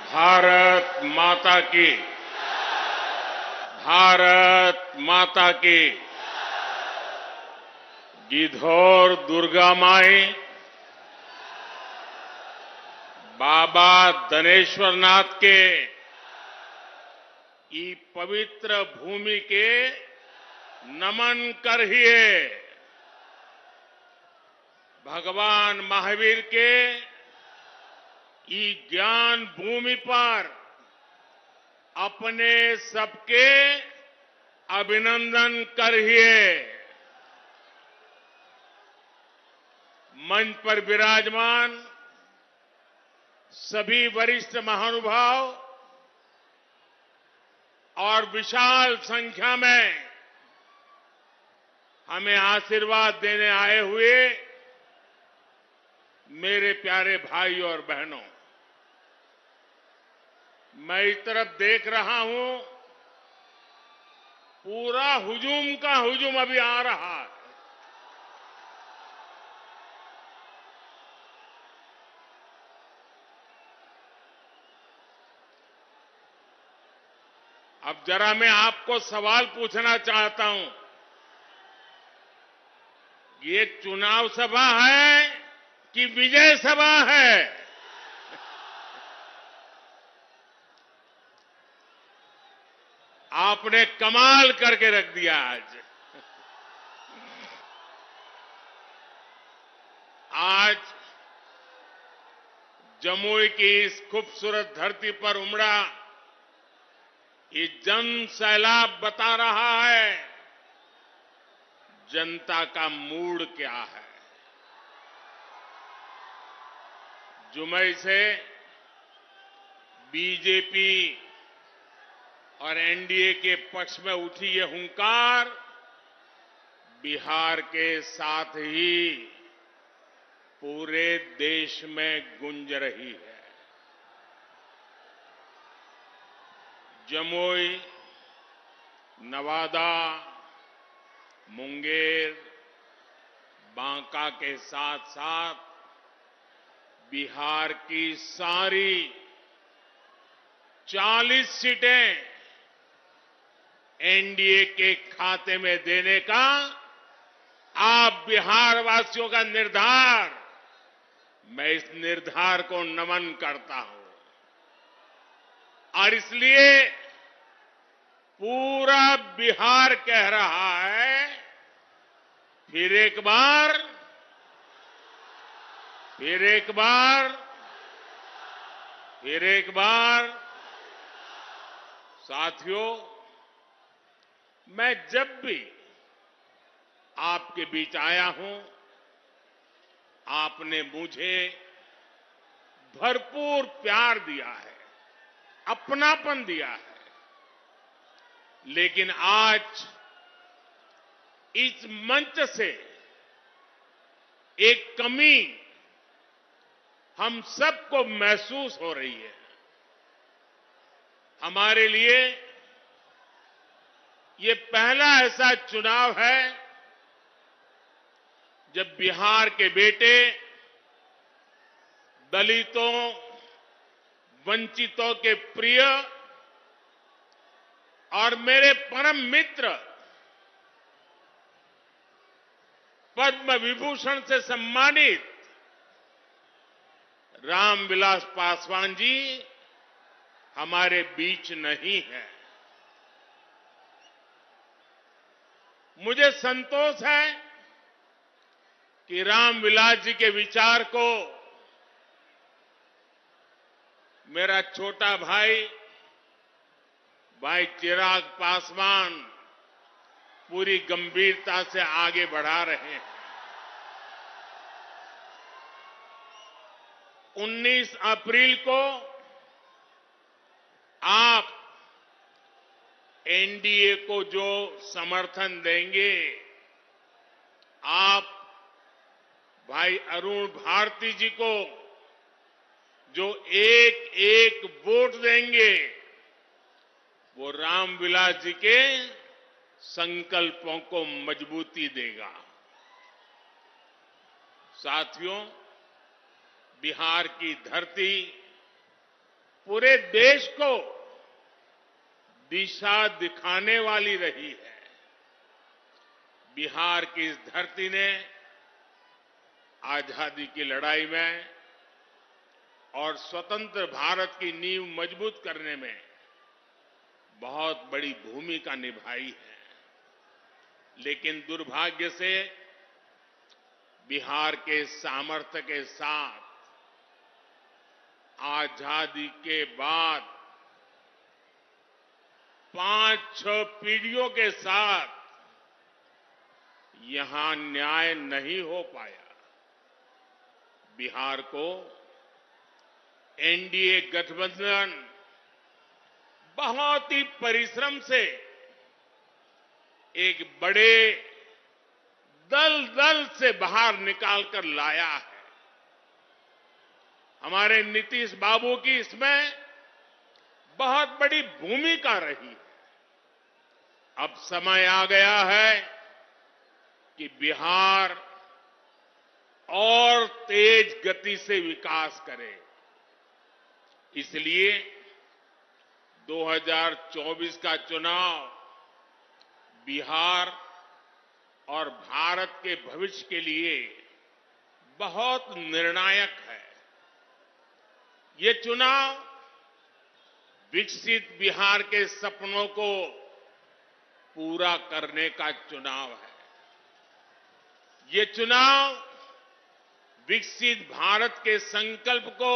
भारत माता की, भारत माता की। गिद्धौर दुर्गा माई, बाबा धनेश्वर नाथ के ई पवित्र भूमि के नमन करिए। भगवान महावीर के ई ज्ञान भूमि पर अपने सबके अभिनंदन करिए। मंच पर विराजमान सभी वरिष्ठ महानुभाव और विशाल संख्या में हमें आशीर्वाद देने आए हुए मेरे प्यारे भाई और बहनों, मैं इस तरफ देख रहा हूं, पूरा हुजूम का हुजूम अभी आ रहा है। अब जरा मैं आपको सवाल पूछना चाहता हूं, ये चुनाव सभा है कि विजय सभा है? आपने कमाल करके रख दिया आज जमुई की इस खूबसूरत धरती पर उमड़ा ये जन सैलाब बता रहा है जनता का मूड क्या है। जुमई से बीजेपी और एनडीए के पक्ष में उठी ये हुंकार बिहार के साथ ही पूरे देश में गूंज रही है। जमुई, नवादा, मुंगेर, बांका के साथ साथ बिहार की सारी 40 सीटें एनडीए के खाते में देने का आप बिहार वासियों का निर्धार, मैं इस निर्धार को नमन करता हूं और इसलिए पूरा बिहार कह रहा है, फिर एक बार, फिर एक बार, फिर एक बार। साथियों, मैं जब भी आपके बीच आया हूं, आपने मुझे भरपूर प्यार दिया है, अपनापन दिया है, लेकिन आज इस मंच से एक कमी हम सबको महसूस हो रही है। हमारे लिए ये पहला ऐसा चुनाव है जब बिहार के बेटे दलितों, वंचितों के प्रिय और मेरे परम मित्र पद्म विभूषण से सम्मानित रामविलास पासवान जी हमारे बीच नहीं है। मुझे संतोष है कि रामविलास जी के विचार को मेरा छोटा भाई चिराग पासवान पूरी गंभीरता से आगे बढ़ा रहे हैं। 19 अप्रैल को आप एनडीए को जो समर्थन देंगे, आप भाई अरुण भारती जी को जो एक एक वोट देंगे, वो रामविलास जी के संकल्पों को मजबूती देगा। साथियों, बिहार की धरती पूरे देश को दिशा दिखाने वाली रही है। बिहार की इस धरती ने आजादी की लड़ाई में और स्वतंत्र भारत की नींव मजबूत करने में बहुत बड़ी भूमिका निभाई है। लेकिन दुर्भाग्य से बिहार के सामर्थ्य के साथ आजादी के बाद 5-6 पीढ़ियों के साथ यहां न्याय नहीं हो पाया। बिहार को एनडीए गठबंधन बहुत ही परिश्रम से एक बड़े दल से बाहर निकालकर लाया है। हमारे नीतीश बाबू की इसमें बहुत बड़ी भूमिका रही है। अब समय आ गया है कि बिहार और तेज गति से विकास करे। इसलिए 2024 का चुनाव बिहार और भारत के भविष्य के लिए बहुत निर्णायक है। ये चुनाव विकसित बिहार के सपनों को पूरा करने का चुनाव है। ये चुनाव विकसित भारत के संकल्प को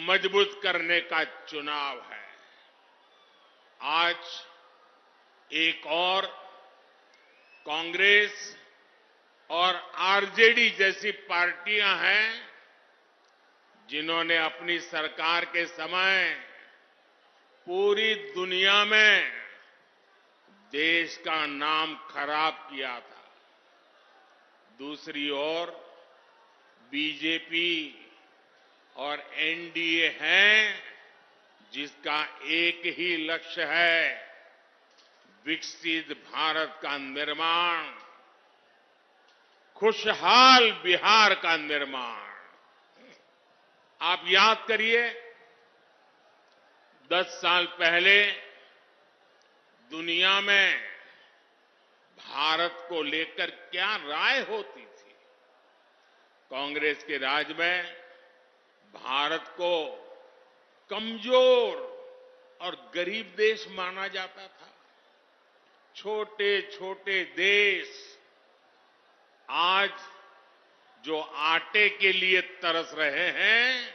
मजबूत करने का चुनाव है। आज एक और कांग्रेस और आरजेडी जैसी पार्टियां हैं जिन्होंने अपनी सरकार के समय पूरी दुनिया में देश का नाम खराब किया था। दूसरी ओर बीजेपी और एनडीए हैं जिसका एक ही लक्ष्य है, विकसित भारत का निर्माण, खुशहाल बिहार का निर्माण। आप याद करिए 10 साल पहले दुनिया में भारत को लेकर क्या राय होती थी। कांग्रेस के राज में भारत को कमजोर और गरीब देश माना जाता था। छोटे छोटे देश आज जो आटे के लिए तरस रहे हैं,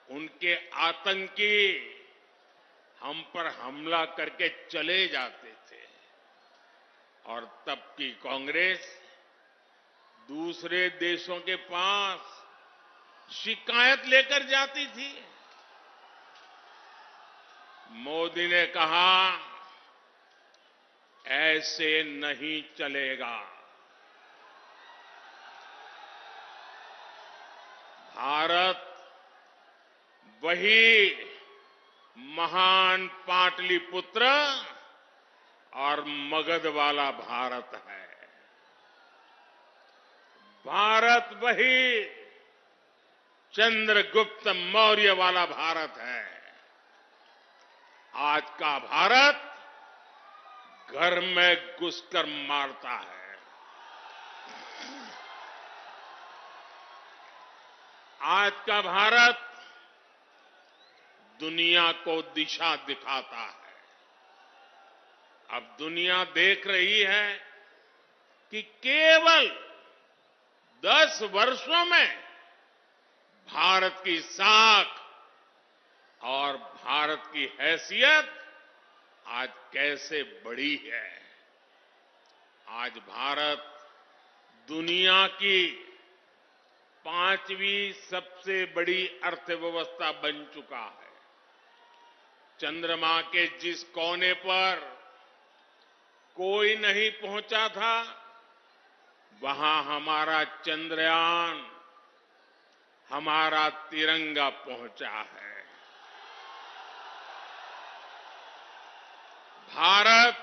उनके आतंकी हम पर हमला करके चले जाते थे। और तब की कांग्रेस दूसरे देशों के पास शिकायत लेकर जाती थी। मोदी ने कहा, ऐसे नहीं चलेगा। भारत वही महान पाटलिपुत्र और मगध वाला भारत है। भारत वही चंद्रगुप्त मौर्य वाला भारत है। आज का भारत घर में घुसकर मारता है। आज का भारत दुनिया को दिशा दिखाता है। अब दुनिया देख रही है कि केवल 10 वर्षों में भारत की साख और भारत की हैसियत आज कैसे बढ़ी है। आज भारत दुनिया की 5वीं सबसे बड़ी अर्थव्यवस्था बन चुका है। चंद्रमा के जिस कोने पर कोई नहीं पहुंचा था, वहां हमारा चंद्रयान, हमारा तिरंगा पहुंचा है। भारत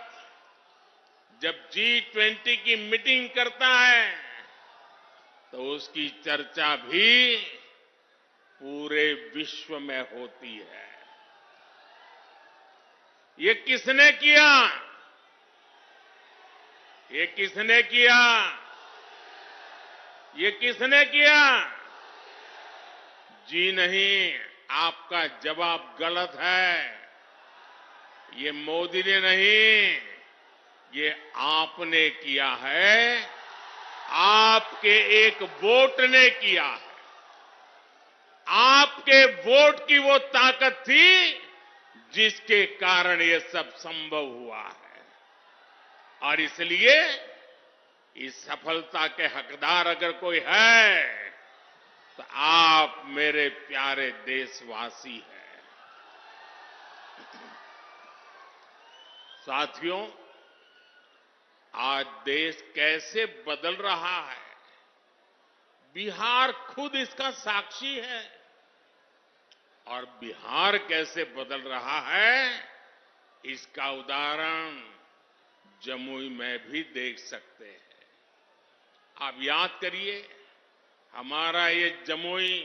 जब G20 की मीटिंग करता है तो उसकी चर्चा भी पूरे विश्व में होती है। ये किसने किया? ये किसने किया? ये किसने किया? जी नहीं, आपका जवाब गलत है। ये मोदी ने नहीं, ये आपने किया है। आपके एक वोट ने किया है। आपके वोट की वो ताकत थी जिसके कारण ये सब संभव हुआ है। और इसलिए इस सफलता के हकदार अगर कोई है तो आप मेरे प्यारे देशवासी हैं। साथियों, आज देश कैसे बदल रहा है, बिहार खुद इसका साक्षी है। और बिहार कैसे बदल रहा है, इसका उदाहरण जमुई में भी देख सकते हैं। आप याद करिए, हमारा ये जमुई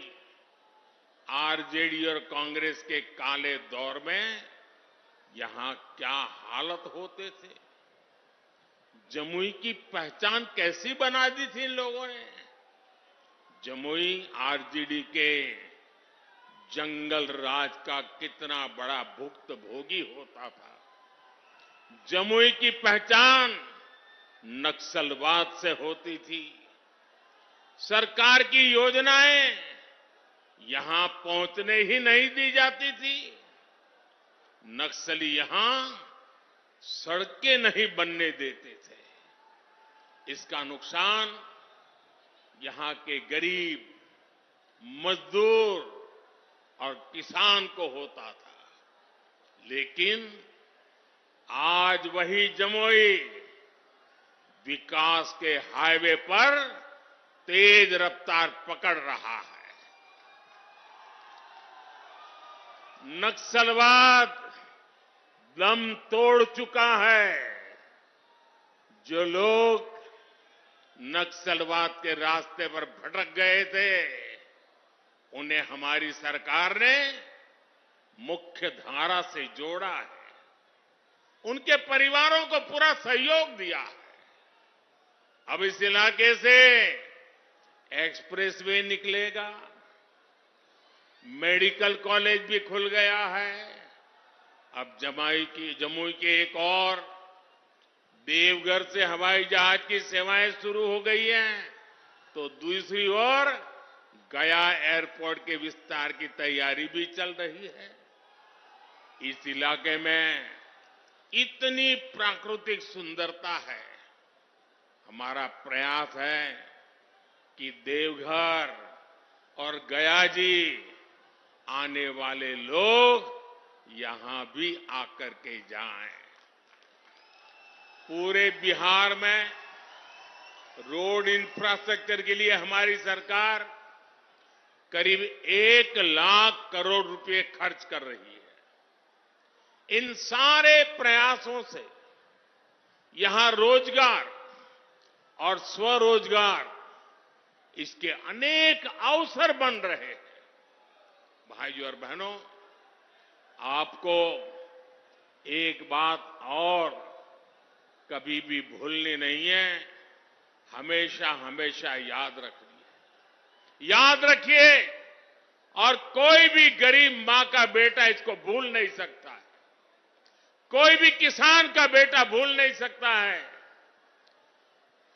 आरजेडी और कांग्रेस के काले दौर में यहां क्या हालत होते थे। जमुई की पहचान कैसी बना दी थी इन लोगों ने। जमुई आरजेडी के जंगल राज का कितना बड़ा भुक्तभोगी होता था। जमुई की पहचान नक्सलवाद से होती थी। सरकार की योजनाएं यहां पहुंचने ही नहीं दी जाती थी। नक्सली यहां सड़कें नहीं बनने देते थे। इसका नुकसान यहां के गरीब, मजदूर और किसान को होता था। लेकिन आज वही जमुई विकास के हाईवे पर तेज रफ्तार पकड़ रहा है। नक्सलवाद दम तोड़ चुका है। जो लोग नक्सलवाद के रास्ते पर भटक गए थे, उन्हें हमारी सरकार ने मुख्य धारा से जोड़ा है। उनके परिवारों को पूरा सहयोग दिया है। अब इस इलाके से एक्सप्रेसवे निकलेगा, मेडिकल कॉलेज भी खुल गया है। अब जमुई के एक और देवघर से हवाई जहाज की सेवाएं शुरू हो गई हैं, तो दूसरी ओर गया एयरपोर्ट के विस्तार की तैयारी भी चल रही है। इस इलाके में इतनी प्राकृतिक सुंदरता है। हमारा प्रयास है कि देवघर और गया जी आने वाले लोग यहां भी आकर के जाएं। पूरे बिहार में रोड इंफ्रास्ट्रक्चर के लिए हमारी सरकार करीब 1 लाख करोड़ रुपए खर्च कर रही है। इन सारे प्रयासों से यहां रोजगार और स्वरोजगार, इसके अनेक अवसर बन रहे हैं। भाइयों और बहनों, आपको एक बात और कभी भी भूलनी नहीं है, हमेशा हमेशा याद रखनी है। याद रखिए, और कोई भी गरीब मां का बेटा इसको भूल नहीं सकता है। कोई भी किसान का बेटा भूल नहीं सकता है।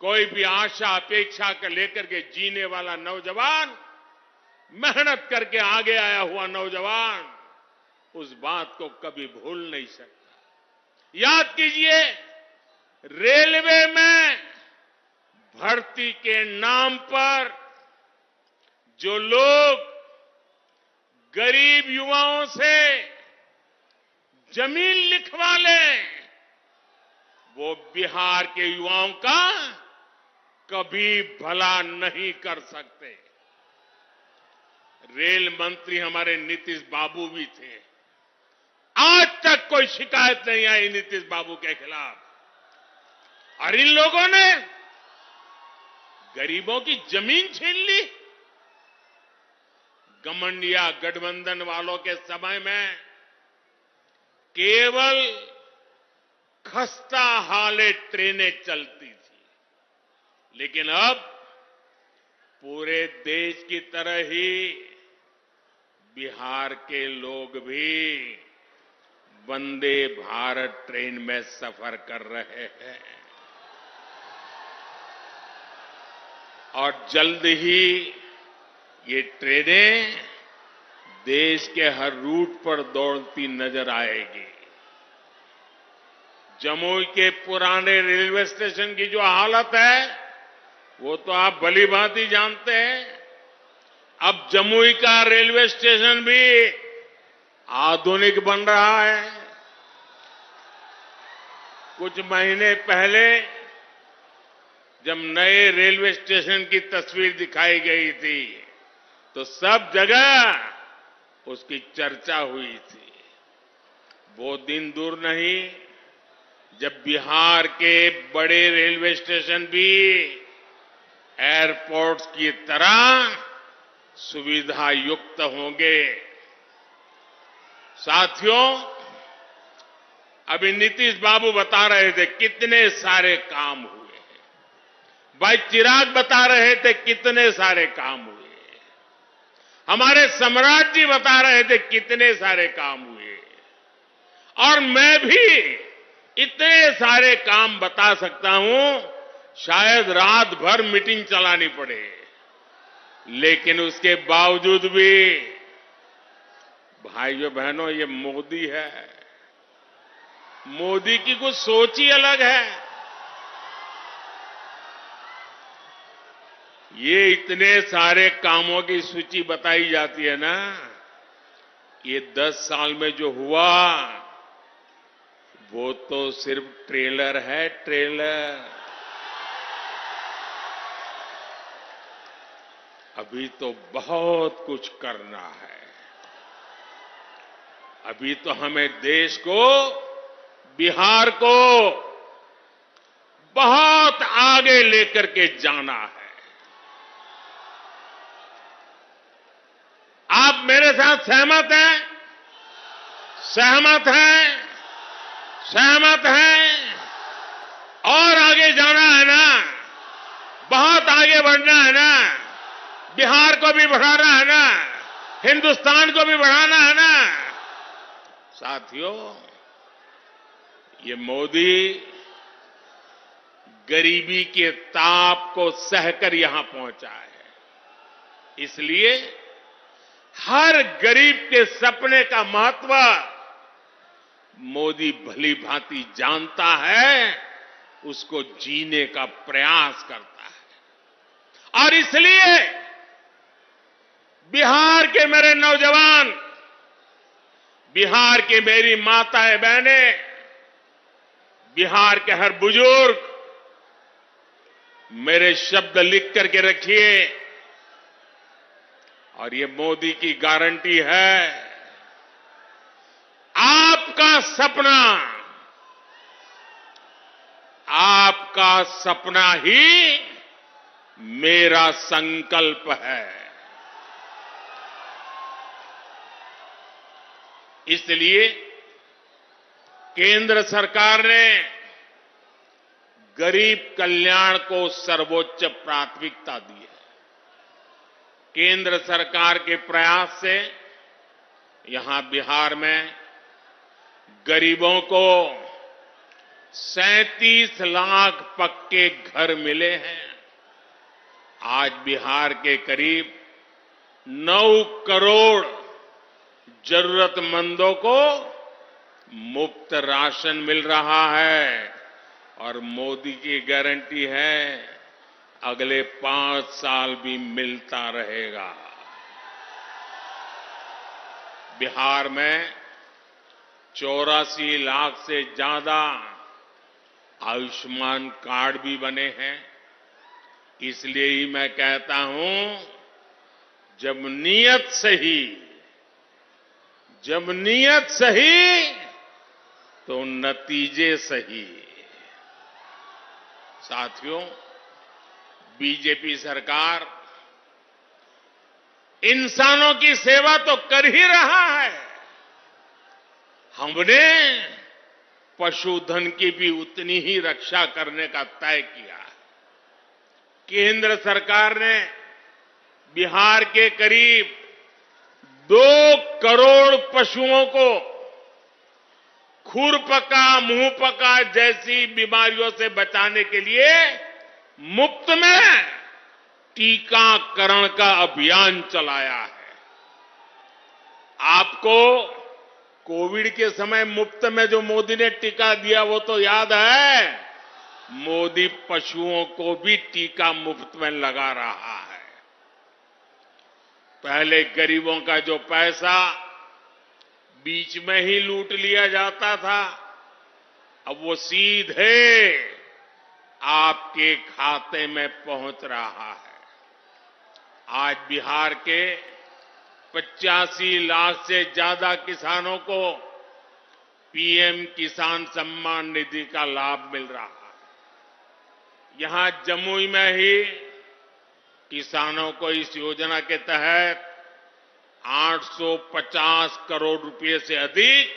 कोई भी आशा अपेक्षा कर लेकर के जीने वाला नौजवान, मेहनत करके आगे आया हुआ नौजवान, उस बात को कभी भूल नहीं सकता। याद कीजिए, रेलवे में भर्ती के नाम पर जो लोग गरीब युवाओं से जमीन लिखवा लें, वो बिहार के युवाओं का कभी भला नहीं कर सकते। रेल मंत्री हमारे नीतीश बाबू भी थे। आज तक कोई शिकायत नहीं आई नीतीश बाबू के खिलाफ। और इन लोगों ने गरीबों की जमीन छीन ली। घमंड या गठबंधन वालों के समय में केवल खस्ता हाले ट्रेनें चलती थी, लेकिन अब पूरे देश की तरह ही बिहार के लोग भी वंदे भारत ट्रेन में सफर कर रहे हैं और जल्द ही ये ट्रेनें देश के हर रूट पर दौड़ती नजर आएगी। जमुई के पुराने रेलवे स्टेशन की जो हालत है वो तो आप भली भांति जानते हैं। अब जमुई का रेलवे स्टेशन भी आधुनिक बन रहा है। कुछ महीने पहले जब नए रेलवे स्टेशन की तस्वीर दिखाई गई थी तो सब जगह उसकी चर्चा हुई थी। वो दिन दूर नहीं जब बिहार के बड़े रेलवे स्टेशन भी एयरपोर्ट्स की तरह सुविधा युक्त होंगे। साथियों, अभी नीतीश बाबू बता रहे थे कितने सारे काम हुए हैं। भाई चिराग बता रहे थे कितने सारे काम हुए। हमारे सम्राट जी बता रहे थे कितने सारे काम हुए। और मैं भी इतने सारे काम बता सकता हूं, शायद रात भर मीटिंग चलानी पड़े, लेकिन उसके बावजूद भी भाइयों बहनों ये मोदी है। मोदी की कुछ सोच ही अलग है। ये इतने सारे कामों की सूची बताई जाती है ना, ये 10 साल में जो हुआ वो तो सिर्फ ट्रेलर है, ट्रेलर। अभी तो बहुत कुछ करना है। अभी तो हमें देश को, बिहार को बहुत आगे लेकर के जाना है। आप मेरे साथ सहमत हैं? सहमत हैं? सहमत हैं? और आगे जाना है ना? बहुत आगे बढ़ना है ना? बिहार को भी बढ़ाना है ना? हिंदुस्तान को भी बढ़ाना है ना? साथियों, ये मोदी गरीबी के ताप को सहकर यहां पहुंचा है। इसलिए हर गरीब के सपने का महत्व मोदी भली भांति जानता है, उसको जीने का प्रयास करता है। और इसलिए बिहार के मेरे नौजवान, बिहार की मेरी माताएं बहनें, बिहार के हर बुजुर्ग मेरे शब्द लिख करके रखिए। और ये मोदी की गारंटी है, आपका सपना, आपका सपना ही मेरा संकल्प है। इसलिए केंद्र सरकार ने गरीब कल्याण को सर्वोच्च प्राथमिकता दी है। केंद्र सरकार के प्रयास से यहां बिहार में गरीबों को 37 लाख पक्के घर मिले हैं। आज बिहार के करीब 9 करोड़ जरूरतमंदों को मुफ्त राशन मिल रहा है। और मोदी की गारंटी है, अगले 5 साल भी मिलता रहेगा। बिहार में 84 लाख से ज्यादा आयुष्मान कार्ड भी बने हैं। इसलिए ही मैं कहता हूं, जब नीयत सही तो नतीजे सही। साथियों, बीजेपी सरकार इंसानों की सेवा तो कर ही रहा है, हमने पशुधन की भी उतनी ही रक्षा करने का तय किया है। केंद्र सरकार ने बिहार के करीब 2 करोड़ पशुओं को खुरपका, मुंहपका जैसी बीमारियों से बचाने के लिए मुफ्त में टीकाकरण का अभियान चलाया है। आपको कोविड के समय मुफ्त में जो मोदी ने टीका दिया वो तो याद है। मोदी पशुओं को भी टीका मुफ्त में लगा रहा है। पहले गरीबों का जो पैसा बीच में ही लूट लिया जाता था, अब वो सीधे आपके खाते में पहुंच रहा है। आज बिहार के 85 लाख से ज्यादा किसानों को पीएम किसान सम्मान निधि का लाभ मिल रहा है। यहां जमुई में ही किसानों को इस योजना के तहत 850 करोड़ रुपए से अधिक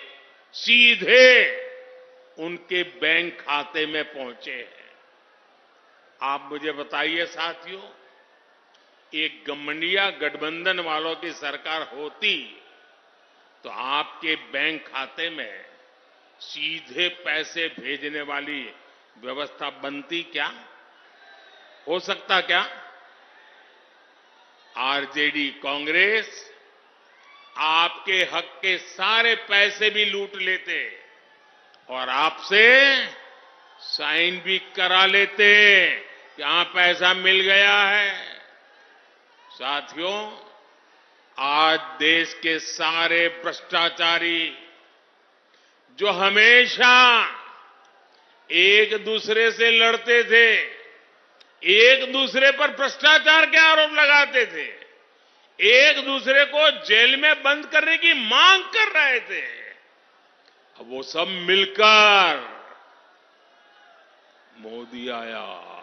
सीधे उनके बैंक खाते में पहुंचे हैं। आप मुझे बताइए साथियों, एक गठबंधन गठबंधन वालों की सरकार होती तो आपके बैंक खाते में सीधे पैसे भेजने वाली व्यवस्था बनती क्या? हो सकता क्या? आरजेडी कांग्रेस आपके हक के सारे पैसे भी लूट लेते और आपसे साइन भी करा लेते कि हां पैसा मिल गया है। साथियों, आज देश के सारे भ्रष्टाचारी जो हमेशा एक दूसरे से लड़ते थे, एक दूसरे पर भ्रष्टाचार के आरोप लगाते थे, एक दूसरे को जेल में बंद करने की मांग कर रहे थे, अब वो सब मिलकर मोदी आया।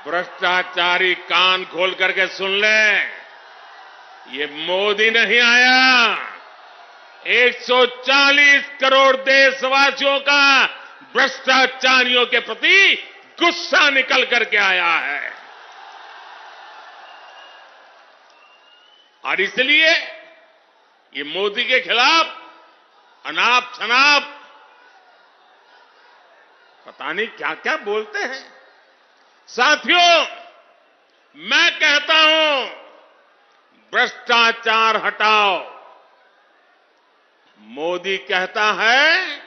भ्रष्टाचारी कान खोल करके सुन ले, ये मोदी नहीं आया, 140 करोड़ देशवासियों का भ्रष्टाचारियों के प्रति गुस्सा निकल करके आया है। और इसलिए ये मोदी के खिलाफ अनाप शनाप पता नहीं क्या क्या बोलते हैं। साथियों, मैं कहता हूं भ्रष्टाचार हटाओ। मोदी कहता है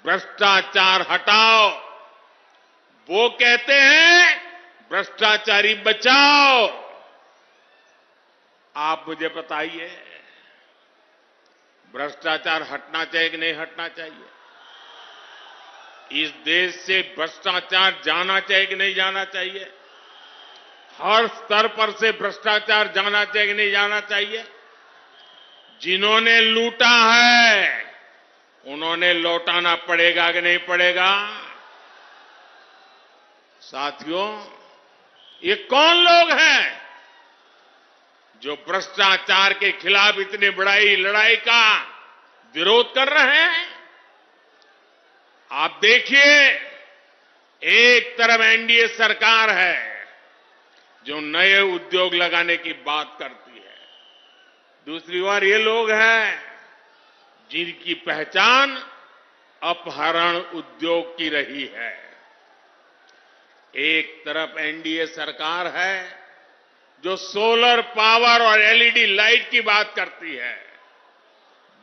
भ्रष्टाचार हटाओ, वो कहते हैं भ्रष्टाचारी बचाओ। आप मुझे बताइए, भ्रष्टाचार हटना चाहिए कि नहीं हटना चाहिए? इस देश से भ्रष्टाचार जाना चाहिए कि नहीं जाना चाहिए? हर स्तर पर से भ्रष्टाचार जाना चाहिए कि नहीं जाना चाहिए? जिन्होंने लूटा है उन्होंने लौटाना पड़ेगा कि नहीं पड़ेगा? साथियों, ये कौन लोग हैं जो भ्रष्टाचार के खिलाफ इतनी बड़ी लड़ाई का विरोध कर रहे हैं? आप देखिए, एक तरफ एनडीए सरकार है जो नए उद्योग लगाने की बात करती है, दूसरी ओर ये लोग हैं जिनकी पहचान अपहरण उद्योग की रही है। एक तरफ एनडीए सरकार है जो सोलर पावर और एलईडी लाइट की बात करती है,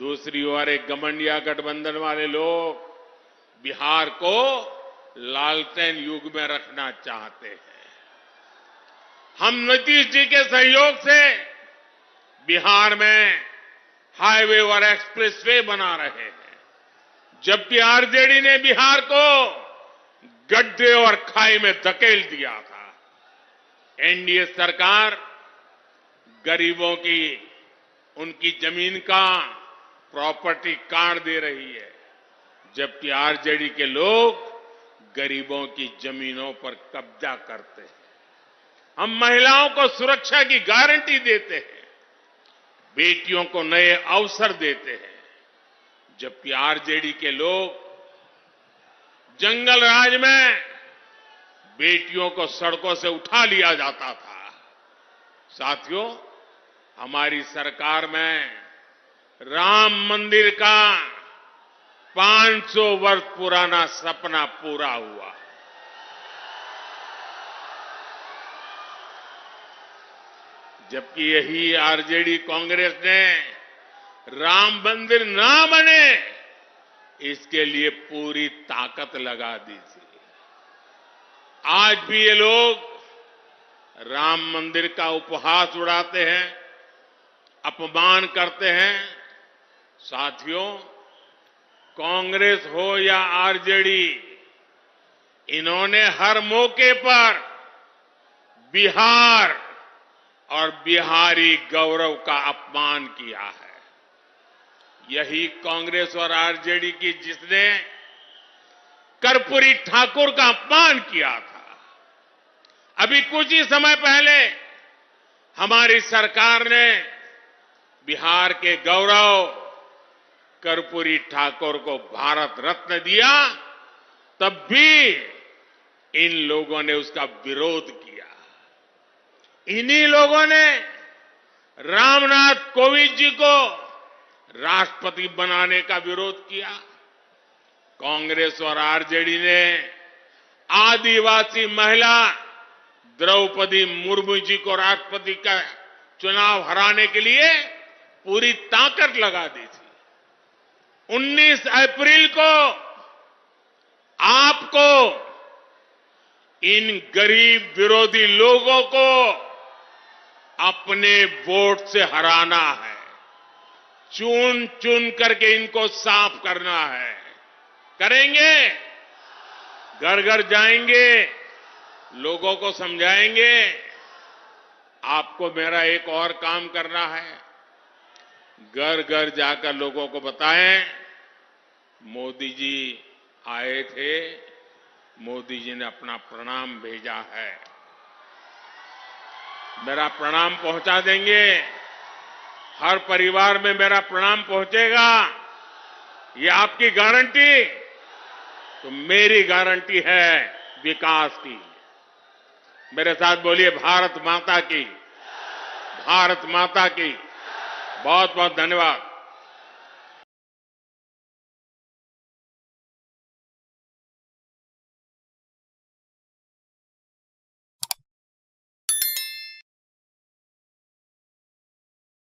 दूसरी ओर एक गठबंधन गठबंधन वाले लोग बिहार को लालटेन युग में रखना चाहते हैं। हम नीतीश जी के सहयोग से बिहार में हाईवे और एक्सप्रेसवे बना रहे हैं, जबकि आरजेडी ने बिहार को गड्ढे और खाई में धकेल दिया था। एनडीए सरकार गरीबों की उनकी जमीन का प्रॉपर्टी कार्ड दे रही है, जबकि आरजेडी के लोग गरीबों की जमीनों पर कब्जा करते हैं। हम महिलाओं को सुरक्षा की गारंटी देते हैं, बेटियों को नए अवसर देते हैं, जबकि आरजेडी के लोग जंगल राज में बेटियों को सड़कों से उठा लिया जाता था। साथियों, हमारी सरकार में राम मंदिर का 500 वर्ष पुराना सपना पूरा हुआ। जबकि यही आरजेडी कांग्रेस ने राम मंदिर ना बने इसके लिए पूरी ताकत लगा दी थी। आज भी ये लोग राम मंदिर का उपहास उड़ाते हैं, अपमान करते हैं। साथियों, कांग्रेस हो या आरजेडी, इन्होंने हर मौके पर बिहार और बिहारी गौरव का अपमान किया है। यही कांग्रेस और आरजेडी की जिसने कर्पूरी ठाकुर का अपमान किया था। अभी कुछ ही समय पहले हमारी सरकार ने बिहार के गौरव कर्पूरी ठाकुर को भारत रत्न दिया, तब भी इन लोगों ने उसका विरोध किया। इन्हीं लोगों ने रामनाथ कोविंद जी को राष्ट्रपति बनाने का विरोध किया। कांग्रेस और आरजेडी ने आदिवासी महिला द्रौपदी मुर्मू जी को राष्ट्रपति का चुनाव हराने के लिए पूरी ताकत लगा दी थी। 19 अप्रैल को आपको इन गरीब विरोधी लोगों को अपने वोट से हराना है। चुन चुन करके इनको साफ करना है। करेंगे? घर घर जाएंगे, लोगों को समझाएंगे। आपको मेरा एक और काम करना है। घर घर जाकर लोगों को बताएं, मोदी जी आए थे, मोदी जी ने अपना प्रणाम भेजा है। मेरा प्रणाम पहुंचा देंगे। हर परिवार में मेरा प्रणाम पहुंचेगा। ये आपकी गारंटी? तो मेरी गारंटी है विकास की। मेरे साथ बोलिए, भारत माता की, भारत माता की। बहुत बहुत धन्यवाद।